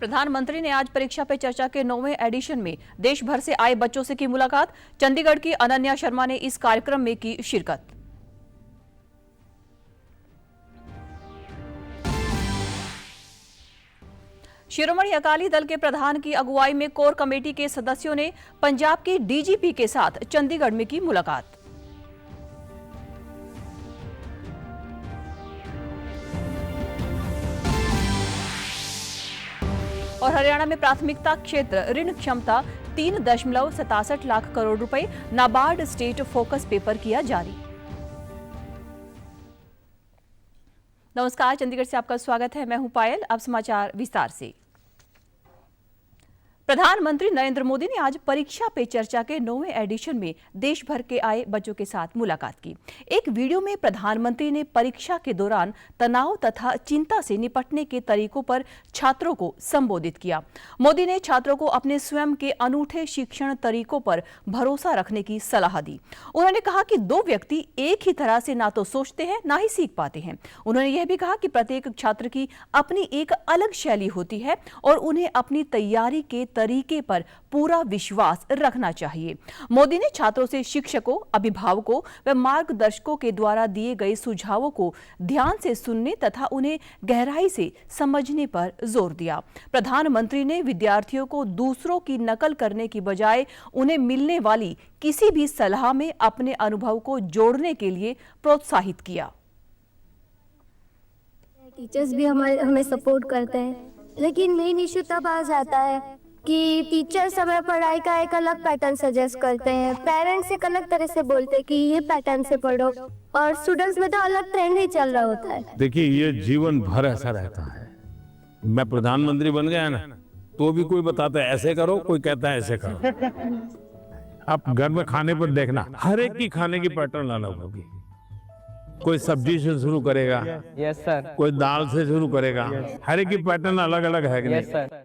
प्रधानमंत्री ने आज परीक्षा पे चर्चा के 9वें एडिशन में देश भर से आए बच्चों से की मुलाकात। चंडीगढ़ की अनन्या शर्मा ने इस कार्यक्रम में की शिरकत। शिरोमणि अकाली दल के प्रधान की अगुवाई में कोर कमेटी के सदस्यों ने पंजाब के डीजीपी के साथ चंडीगढ़ में की मुलाकात। और हरियाणा में प्राथमिकता क्षेत्र ऋण क्षमता 3.67 लाख करोड़ रुपए, नाबार्ड स्टेट फोकस पेपर किया जारी। नमस्कार, चंडीगढ़ से आपका स्वागत है। मैं हूं पायल। अब समाचार विस्तार से। प्रधानमंत्री नरेंद्र मोदी ने आज परीक्षा पे चर्चा के 9वें एडिशन में देश भर के आए बच्चों के साथ मुलाकात की। एक वीडियो में प्रधानमंत्री ने परीक्षा के दौरान तनाव तथा चिंता से निपटने के तरीकों पर छात्रों को संबोधित किया। मोदी ने छात्रों को अपने स्वयं के अनूठे शिक्षण तरीकों पर भरोसा रखने की सलाह दी। उन्होंने कहा कि दो व्यक्ति एक ही तरह से ना तो सोचते हैं ना ही सीख पाते हैं। उन्होंने यह भी कहा कि प्रत्येक छात्र की अपनी एक अलग शैली होती है और उन्हें अपनी तैयारी के तरीके पर पूरा विश्वास रखना चाहिए। मोदी ने छात्रों से शिक्षकों, अभिभावकों व मार्गदर्शकों के द्वारा दिए गए सुझावों को ध्यान से सुनने तथा उन्हें गहराई से समझने पर जोर दिया। प्रधानमंत्री ने विद्यार्थियों को दूसरों की नकल करने की बजाय उन्हें मिलने वाली किसी भी सलाह में अपने अनुभव को जोड़ने के लिए प्रोत्साहित किया। टीचर्स भी हमें सपोर्ट करते हैं, लेकिन मेन इश्यू तब आ जाता है कि टीचर्स हमें पढ़ाई का एक अलग पैटर्न सजेस्ट करते हैं, पेरेंट्स एक अलग तरह से बोलते हैं कि ये पैटर्न से पढ़ो, और स्टूडेंट्स में तो अलग ट्रेंड ही चल रहा होता है। देखिए, ये जीवन भर ऐसा रहता है। मैं प्रधानमंत्री बन गया ना, तो भी कोई बताता है ऐसे करो, कोई कहता है ऐसे करो। आप घर में खाने पर देखना, हर एक की खाने की पैटर्न अलग होगी। कोई सब्जी से शुरू करेगा, यस सर, कोई दाल से शुरू करेगा, हर एक की पैटर्न अलग अलग है कि नहीं? Yes sir.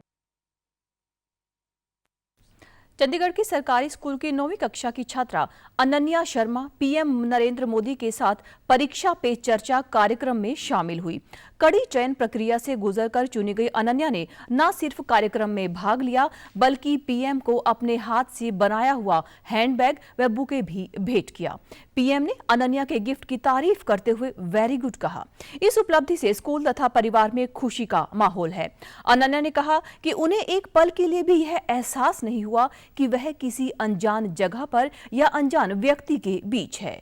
चंडीगढ़ की सरकारी स्कूल की 9वीं कक्षा की छात्रा अनन्या शर्मा पीएम नरेंद्र मोदी के साथ परीक्षा पे चर्चा कार्यक्रम में शामिल हुई। कड़ी चयन प्रक्रिया से गुजरकर चुनी गई अनन्या ने न सिर्फ कार्यक्रम में भाग लिया, बल्कि पीएम को अपने हाथ से बनाया हुआ हैंडबैग व बुके भी भेंट किया। पीएम ने अनन्या के गिफ्ट की तारीफ करते हुए वेरी गुड कहा। इस उपलब्धि से स्कूल तथा परिवार में खुशी का माहौल है। अनन्या ने कहा कि उन्हें एक पल के लिए भी यह एहसास नहीं हुआ कि वह किसी अनजान जगह पर या अनजान व्यक्ति के बीच है।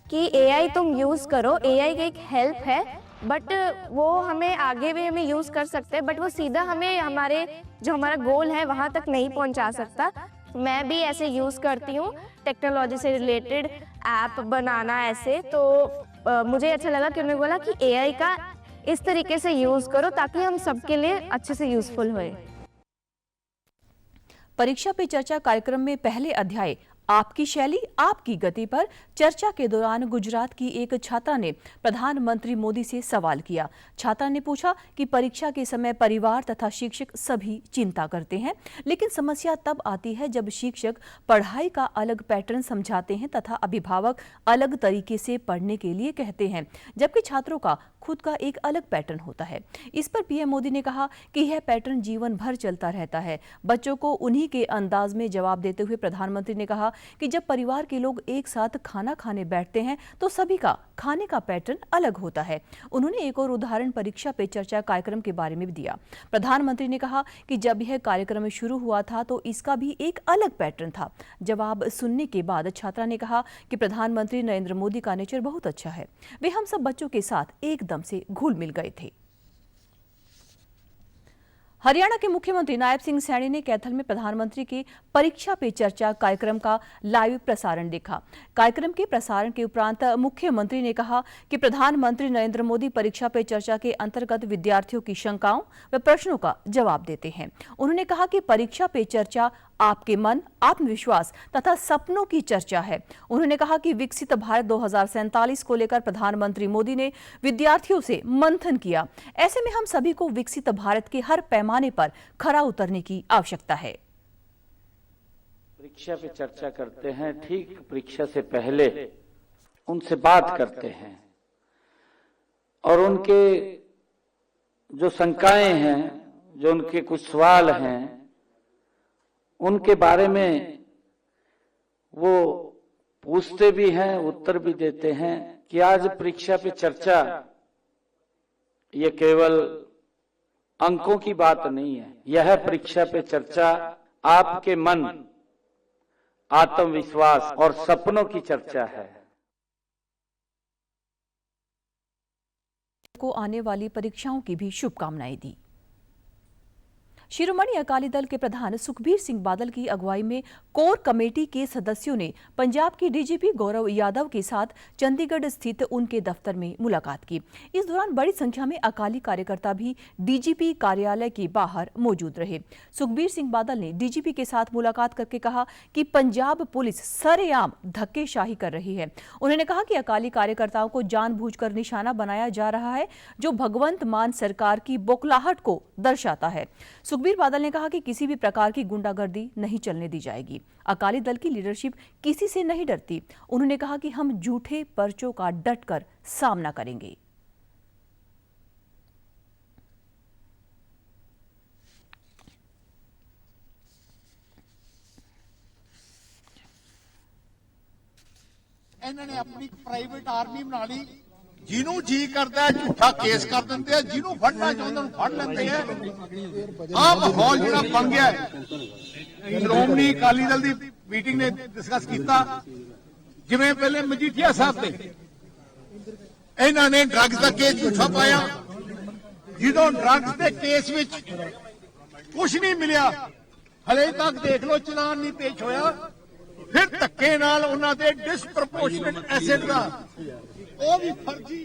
कि एआई तुम यूज करो, एआई की एक हेल्प है, बट वो हमें आगे भी हमें यूज कर सकते हैं, बट वो सीधा हमें हमारा गोल है वहां तक नहीं पहुंचा सकता। मैं भी ऐसे यूज करती हूँ टेक्नोलॉजी से रिलेटेड ऐप बनाना ऐसे, तो मुझे अच्छा लगा कि उन्होंने बोला कि एआई का इस तरीके से यूज करो ताकि हम सबके लिए अच्छे से यूजफुल होए। परीक्षा पे चर्चा कार्यक्रम में पहले अध्याय आपकी शैली आपकी गति पर चर्चा के दौरान गुजरात की एक छात्रा ने प्रधानमंत्री मोदी से सवाल किया। छात्रा ने पूछा कि परीक्षा के समय परिवार तथा शिक्षक सभी चिंता करते हैं, लेकिन समस्या तब आती है जब शिक्षक पढ़ाई का अलग पैटर्न समझाते हैं तथा अभिभावक अलग तरीके से पढ़ने के लिए कहते हैं, जबकि छात्रों का खुद का एक अलग पैटर्न होता है। इस पर पीएम मोदी ने कहा कि यह पैटर्न जीवन भर चलता रहता है। बच्चों को उन्हीं के अंदाज में जवाब देते हुए प्रधानमंत्री ने कहा कि जब परिवार के लोग एक साथ खाना खाने बैठते हैं तो सभी का खाने का पैटर्न अलग होता है। उन्होंने एक और उदाहरण परीक्षा पे चर्चा कार्यक्रम के बारे में भी दिया। प्रधानमंत्री ने कहा कि जब यह कार्यक्रम शुरू हुआ था तो इसका भी एक अलग पैटर्न था। जवाब सुनने के बाद छात्रा ने कहा कि प्रधानमंत्री नरेंद्र मोदी का नेचर बहुत अच्छा है। वे हम सब बच्चों के साथ एकदम से घुल मिल गए थे। हरियाणा के मुख्यमंत्री नायब सिंह सैनी ने कैथल में प्रधानमंत्री के परीक्षा पे चर्चा कार्यक्रम का लाइव प्रसारण देखा। कार्यक्रम के प्रसारण के उपरांत मुख्यमंत्री ने कहा कि प्रधानमंत्री नरेंद्र मोदी परीक्षा पे चर्चा के अंतर्गत विद्यार्थियों की शंकाओं व प्रश्नों का जवाब देते हैं। उन्होंने कहा कि परीक्षा पे चर्चा आपके मन, आत्मविश्वास तथा सपनों की चर्चा है। उन्होंने कहा कि विकसित भारत 2047 को लेकर प्रधानमंत्री मोदी ने विद्यार्थियों से मंथन किया। ऐसे में हम सभी को विकसित भारत के हर पैमाने पर खरा उतरने की आवश्यकता है। परीक्षा पे चर्चा करते हैं, ठीक परीक्षा से पहले उनसे बात करते हैं और उनके जो शंकाएं हैं जो उनके कुछ सवाल हैं उनके बारे में वो पूछते भी हैं, उत्तर भी देते हैं कि आज परीक्षा पे चर्चा ये केवल अंकों की बात नहीं है। यह परीक्षा पे चर्चा आपके मन, आत्मविश्वास और सपनों की चर्चा है। को आने वाली परीक्षाओं की भी शुभकामनाएं दी। शिरोमणि अकाली दल के प्रधान सुखबीर सिंह बादल की अगुवाई में कोर कमेटी के सदस्यों ने पंजाब की डीजीपी गौरव यादव के साथ चंडीगढ़ स्थित उनके दफ्तर में मुलाकात की। इस दौरान बड़ी संख्या में अकाली कार्यकर्ता भी डीजीपी कार्यालय के बाहर मौजूद रहे। सुखबीर सिंह बादल ने डीजीपी के साथ मुलाकात करके कहा कि पंजाब पुलिस सरेआम धक्केशाही कर रही है। उन्होंने कहा कि अकाली कार्यकर्ताओं को जानबूझकर निशाना बनाया जा रहा है, जो भगवंत मान सरकार की बौखलाहट को दर्शाता है। सुखबीर बादल ने कहा कि किसी भी प्रकार की गुंडागर्दी नहीं चलने दी जाएगी। अकाली दल की लीडरशिप किसी से नहीं डरती। उन्होंने कहा कि हम झूठे पर्चों का डटकर सामना करेंगे। इन्होंने अपनी प्राइवेट आर्मी बना ली, जिन्हों जी करता है झूठा केस कर देते हैं, जिन्हों फड़ना चाहते हैं फड़ लेते हैं। आ माहौल जो बन गया है, श्रोमणी अकाली दल की मीटिंग ने डिस्कस किया, जिवें पहले मजीठिया साहब ने इन्होंने ड्रग्स का केस झूठा पाया, जो ड्रग्स के केस में कुछ नहीं मिलिया, हले तक देख लो चलान नहीं पेश होया, फिर धक्के नाल उन्हां दे डिसप्रपोर्शनेट एसेट का वो भी फर्जी।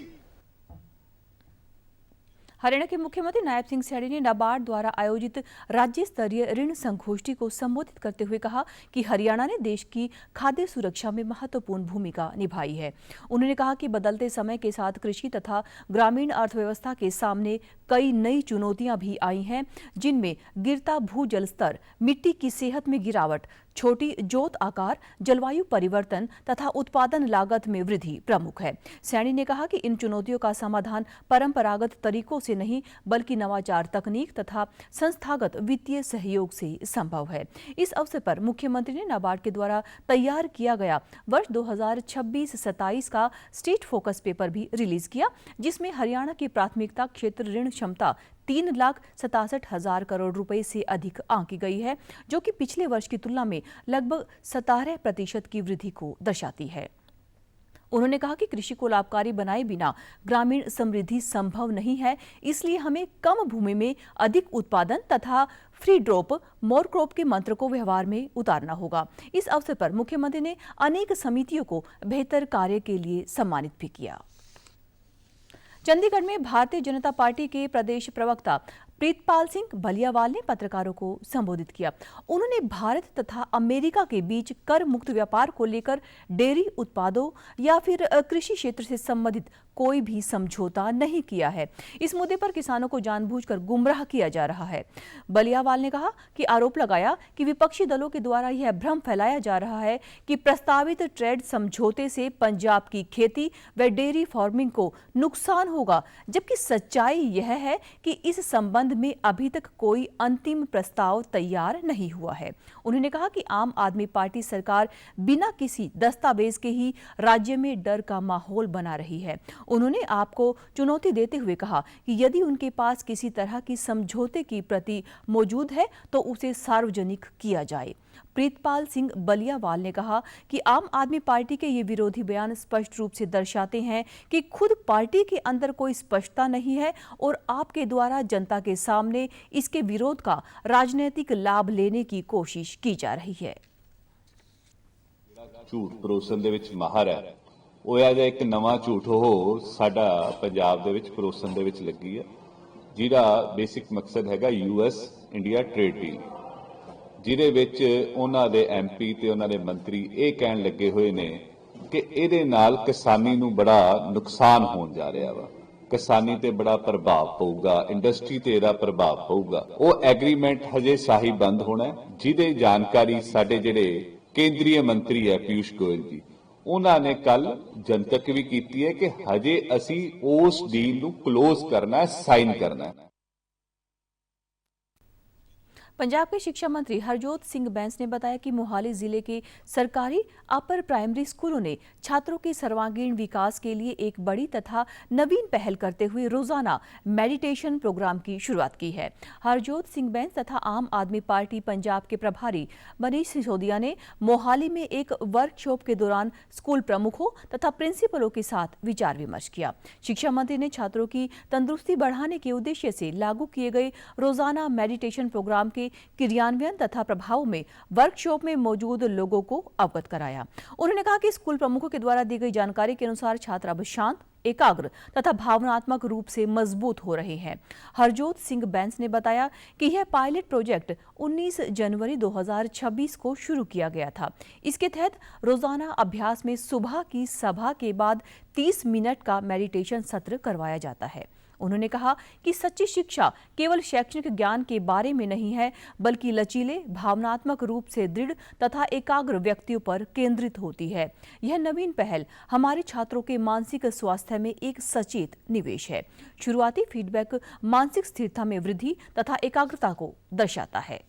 हरियाणा के मुख्यमंत्री नायब सिंह सैनी ने नाबार्ड द्वारा आयोजित राज्य स्तरीय ऋण संगोष्ठी को संबोधित करते हुए कहा कि हरियाणा ने देश की खाद्य सुरक्षा में महत्वपूर्ण भूमिका निभाई है। उन्होंने कहा कि बदलते समय के साथ कृषि तथा ग्रामीण अर्थव्यवस्था के सामने कई नई चुनौतियां भी आई हैं, जिनमें गिरता भूजल स्तर, मिट्टी की सेहत में गिरावट, छोटी जोत आकार, जलवायु परिवर्तन तथा उत्पादन लागत में वृद्धि प्रमुख है। सैनी ने कहा कि इन चुनौतियों का समाधान परंपरागत तरीकों से नहीं बल्कि नवाचार तकनीक तथा संस्थागत वित्तीय सहयोग से संभव है। इस अवसर पर मुख्यमंत्री ने नाबार्ड के द्वारा तैयार किया गया वर्ष 2026-27 का स्टेट फोकस पेपर भी रिलीज किया, जिसमें हरियाणा की प्राथमिकता क्षेत्र ऋण क्षमता 3,67,000 करोड़ रुपए से अधिक आंकी गई है, जो कि पिछले वर्ष की तुलना में लगभग 17% की वृद्धि को दर्शाती है। उन्होंने कहा कि कृषि को लाभकारी बनाए बिना ग्रामीण समृद्धि संभव नहीं है, इसलिए हमें कम भूमि में अधिक उत्पादन तथा फ्री ड्रॉप मोर क्रॉप के मंत्र को व्यवहार में उतारना होगा। इस अवसर पर मुख्यमंत्री ने अनेक समितियों को बेहतर कार्य के लिए सम्मानित भी किया। चंडीगढ़ में भारतीय जनता पार्टी के प्रदेश प्रवक्ता प्रीतपाल सिंह बलियावाल ने पत्रकारों को संबोधित किया। उन्होंने भारत तथा अमेरिका के बीच कर मुक्त व्यापार को लेकर डेयरी उत्पादों या फिर कृषि क्षेत्र से संबंधित कोई भी समझौता नहीं किया है। इस मुद्दे पर किसानों को जानबूझकर गुमराह किया जा रहा है। बलियावाल ने कहा कि आरोप लगाया कि विपक्षी दलों के द्वारा यह भ्रम फैलाया जा रहा है कि प्रस्तावित ट्रेड समझौते से पंजाब की खेती व डेयरी फार्मिंग को नुकसान होगा, जबकि सच्चाई यह है कि इस संबंध में अभी तक कोई अंतिम प्रस्ताव तैयार नहीं हुआ है। उन्होंने कहा कि आम आदमी पार्टी सरकार बिना किसी दस्तावेज के ही राज्य में डर का माहौल बना रही है। उन्होंने आपको चुनौती देते हुए कहा कि यदि उनके पास किसी तरह की समझौते की प्रति मौजूद है तो उसे सार्वजनिक किया जाए। प्रीतपाल सिंह बलियावाल ने कहा कि आम आदमी पार्टी के ये विरोधी बयान स्पष्ट रूप से दर्शाते हैं कि खुद पार्टी के अंदर कोई स्पष्टता नहीं है और आपके द्वारा जनता के सामने इसके विरोध का राजनीतिक लाभ लेने की कोशिश की जा रही है। झूठ परोसन दे विच माहर है, ਉਹ ਜਿਹਾ ਇੱਕ ਨਵਾਂ ਝੂਠ ਉਹ ਸਾਡਾ ਪੰਜਾਬ ਦੇ ਵਿੱਚ ਪਰੋਸਣ ਦੇ ਵਿੱਚ ਲੱਗੀ ਹੈ, ਜਿਹਦਾ ਬੇਸਿਕ ਮਕਸਦ ਹੈਗਾ US ਇੰਡੀਆ ਟ੍ਰੇਡ ਡੀਲ, ਜਿਹਦੇ ਵਿੱਚ ਉਹਨਾਂ ਦੇ MP ਤੇ ਉਹਨਾਂ ਦੇ ਮੰਤਰੀ ਇਹ ਕਹਿਣ ਲੱਗੇ ਹੋਏ ਨੇ ਕਿ ਇਹਦੇ ਨਾਲ ਕਿਸਾਨੀ ਨੂੰ ਬੜਾ ਨੁਕਸਾਨ ਹੋਣ ਜਾ ਰਿਹਾ ਵਾ, ਕਿਸਾਨੀ ਤੇ ਬੜਾ ਪ੍ਰਭਾਵ ਪਊਗਾ, ਇੰਡਸਟਰੀ ਤੇ ਇਹਦਾ ਪ੍ਰਭਾਵ ਪਊਗਾ। ਉਹ ਐਗਰੀਮੈਂਟ ਹਜੇ ਸਾਹੀ ਬੰਦ ਹੋਣਾ, ਜਿਹਦੇ ਜਾਣਕਾਰੀ ਸਾਡੇ ਜਿਹੜੇ ਕੇਂਦਰੀ ਮੰਤਰੀ ਹੈ ਪੀयूष गोयल जी, उन्होंने कल जनतक भी की है कि हजे असी उस डील नूं क्लोज करना है, साइन करना है। पंजाब के शिक्षा मंत्री हरजोत सिंह बैंस ने बताया कि मोहाली जिले के सरकारी अपर प्राइमरी स्कूलों ने छात्रों के सर्वांगीण विकास के लिए एक बड़ी तथा नवीन पहल करते हुए रोजाना मेडिटेशन प्रोग्राम की शुरुआत की है। हरजोत सिंह बैंस तथा आम आदमी पार्टी पंजाब के प्रभारी मनीष सिसोदिया ने मोहाली में एक वर्कशॉप के दौरान स्कूल प्रमुखों तथा प्रिंसिपलों के साथ विचार विमर्श किया। शिक्षा मंत्री ने छात्रों की तंदुरुस्ती बढ़ाने के उद्देश्य से लागू किए गए रोजाना मेडिटेशन प्रोग्राम के क्रियान्वयन तथा प्रभाव में वर्कशॉप में मौजूद लोगों को अवगत कराया। उन्होंने कहा कि स्कूल प्रमुखों के द्वारा दी गई जानकारी के अनुसार छात्र अब शांत, एकाग्र तथा भावनात्मक रूप से मजबूत हो रहे हैं। हरजोत सिंह बैंस ने बताया कि यह पायलट प्रोजेक्ट 19 जनवरी 2026 को शुरू किया गया था। इसके तहत रोजाना अभ्यास में सुबह की सभा के बाद 30 मिनट का मेडिटेशन सत्र करवाया जाता है। उन्होंने कहा कि सच्ची शिक्षा केवल शैक्षणिक ज्ञान के बारे में नहीं है, बल्कि लचीले, भावनात्मक रूप से दृढ़ तथा एकाग्र व्यक्तियों पर केंद्रित होती है। यह नवीन पहल हमारे छात्रों के मानसिक स्वास्थ्य में एक सचेत निवेश है। शुरुआती फीडबैक मानसिक स्थिरता में वृद्धि तथा एकाग्रता को दर्शाता है।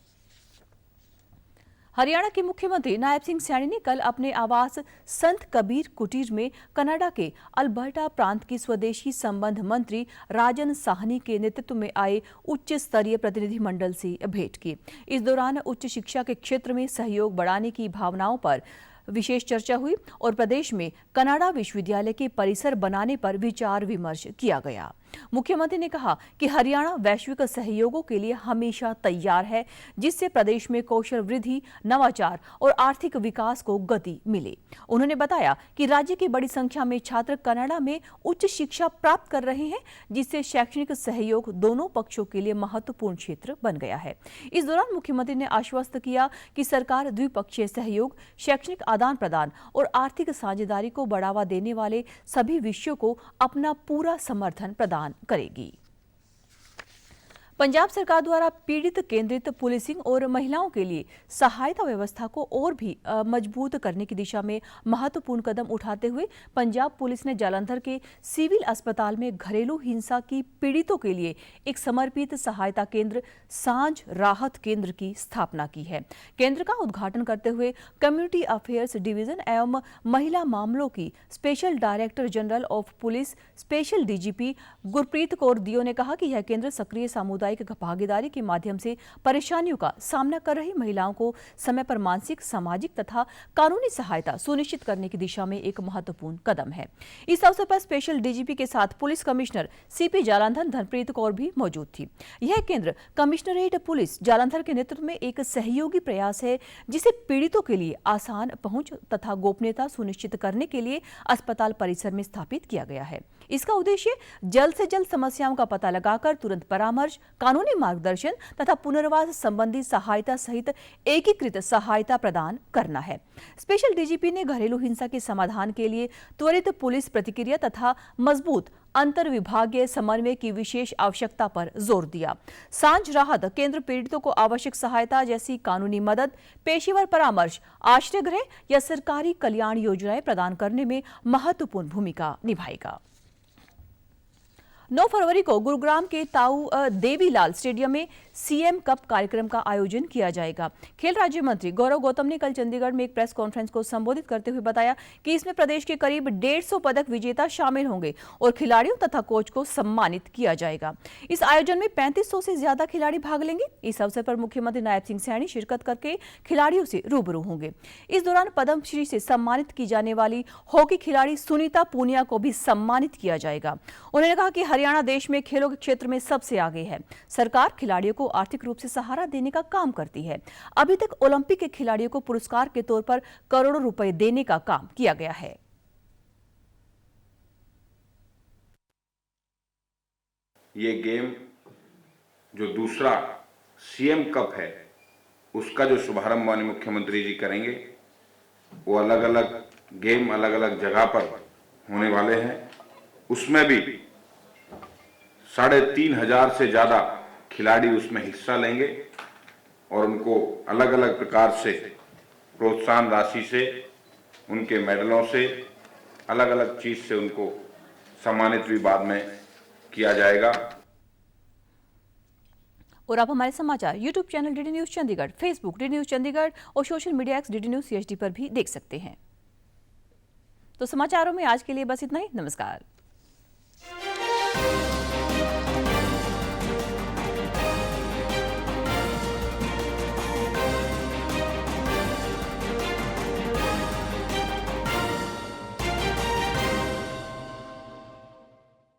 हरियाणा के मुख्यमंत्री नायब सिंह सैनी ने कल अपने आवास संत कबीर कुटीर में कनाडा के अल्बर्टा प्रांत की स्वदेशी संबंध मंत्री राजन साहनी के नेतृत्व में आए उच्च स्तरीय प्रतिनिधिमंडल से भेंट की। इस दौरान उच्च शिक्षा के क्षेत्र में सहयोग बढ़ाने की भावनाओं पर विशेष चर्चा हुई और प्रदेश में कनाडा विश्वविद्यालय के परिसर बनाने पर विचार विमर्श किया गया। मुख्यमंत्री ने कहा कि हरियाणा वैश्विक सहयोगों के लिए हमेशा तैयार है, जिससे प्रदेश में कौशल वृद्धि, नवाचार और आर्थिक विकास को गति मिले। उन्होंने बताया कि राज्य की बड़ी संख्या में छात्र कनाडा में उच्च शिक्षा प्राप्त कर रहे हैं, जिससे शैक्षणिक सहयोग दोनों पक्षों के लिए महत्वपूर्ण क्षेत्र बन गया है। इस दौरान मुख्यमंत्री ने आश्वस्त किया कि सरकार द्विपक्षीय सहयोग, शैक्षणिक आदान प्रदान और आर्थिक साझेदारी को बढ़ावा देने वाले सभी विषयों को अपना पूरा समर्थन प्रदान करेगी। पंजाब सरकार द्वारा पीड़ित केंद्रित पुलिसिंग और महिलाओं के लिए सहायता व्यवस्था को और भी मजबूत करने की दिशा में महत्वपूर्ण कदम उठाते हुए पंजाब पुलिस ने जालंधर के सिविल अस्पताल में घरेलू हिंसा की पीड़ितों के लिए एक समर्पित सहायता केंद्र सांझ राहत केंद्र की स्थापना की है। केंद्र का उद्घाटन करते हुए कम्युनिटी अफेयर्स डिवीजन एवं महिला मामलों की special director general of police special DGP Gurpreet Kaur दियो ने कहा कि यह केंद्र सक्रिय सामुदायिक भागीदारी के माध्यम से परेशानियों का सामना कर रही महिलाओं को समय पर मानसिक, सामाजिक तथा कानूनी सहायता सुनिश्चित करने की दिशा में एक महत्वपूर्ण कदम है। इस अवसर पर स्पेशल डीजीपी के साथ police commissioner CP Jalandhar Dharampreet Kaur भी मौजूद थी। यह केंद्र कमिश्नरेट पुलिस जालंधर के नेतृत्व में एक सहयोगी प्रयास है, जिसे पीड़ितों के लिए आसान पहुंच तथा गोपनीयता सुनिश्चित करने के लिए अस्पताल परिसर में स्थापित किया गया है। इसका उद्देश्य जल्द से जल्द समस्याओं का पता लगाकर तुरंत परामर्श, कानूनी मार्गदर्शन तथा पुनर्वास संबंधी सहायता सहित एकीकृत सहायता प्रदान करना है। स्पेशल डीजीपी ने घरेलू हिंसा के समाधान के लिए त्वरित पुलिस प्रतिक्रिया तथा मजबूत अंतर विभागीय समन्वय की विशेष आवश्यकता पर जोर दिया। सांझ राहत केंद्र पीड़ितों को आवश्यक सहायता जैसी कानूनी मदद, पेशेवर परामर्श, आश्रय गृह या सरकारी कल्याण योजनाएं प्रदान करने में महत्वपूर्ण भूमिका निभाएगा। 9 फरवरी को गुरुग्राम के ताऊ देवीलाल स्टेडियम में सीएम कप कार्यक्रम का आयोजन किया जाएगा। खेल राज्य मंत्री गौरव गौतम ने कल चंडीगढ़ में एक प्रेस कॉन्फ्रेंस को संबोधित करते हुए बताया कि इसमें प्रदेश के करीब 150 पदक विजेता शामिल होंगे और खिलाड़ियों तथा कोच को सम्मानित किया जाएगा। इस आयोजन में 3500 से ज्यादा खिलाड़ी भाग लेंगे। इस अवसर पर मुख्यमंत्री नायब सिंह सैनी शिरकत करके खिलाड़ियों से रूबरू होंगे। इस दौरान पद्मश्री से सम्मानित की जाने वाली हॉकी खिलाड़ी सुनीता पूनिया को भी सम्मानित किया जाएगा। उन्होंने कहा कि हरियाणा देश में खेलों के क्षेत्र में सबसे आगे है। सरकार खिलाड़ियों को आर्थिक रूप से सहारा देने का काम करती है। अभी तक ओलंपिक के खिलाड़ियों को पुरस्कार के तौर पर करोड़ों रुपए देने का काम किया गया है। ये गेम जो दूसरा सीएम कप है, उसका जो शुभारंभ माननीय मुख्यमंत्री जी करेंगे, वो अलग अलग गेम अलग अलग जगह पर होने वाले हैं। उसमें भी 3500 से ज्यादा खिलाड़ी उसमें हिस्सा लेंगे और उनको अलग अलग प्रकार से प्रोत्साहन राशि से, उनके मेडलों से, अलग अलग चीज से उनको सम्मानित भी बाद में किया जाएगा। और आप हमारे समाचार YouTube channel DD news Chandigarh, Facebook DD news Chandigarh और social media X DD news CHD पर भी देख सकते हैं। तो समाचारों में आज के लिए बस इतना ही। नमस्कार।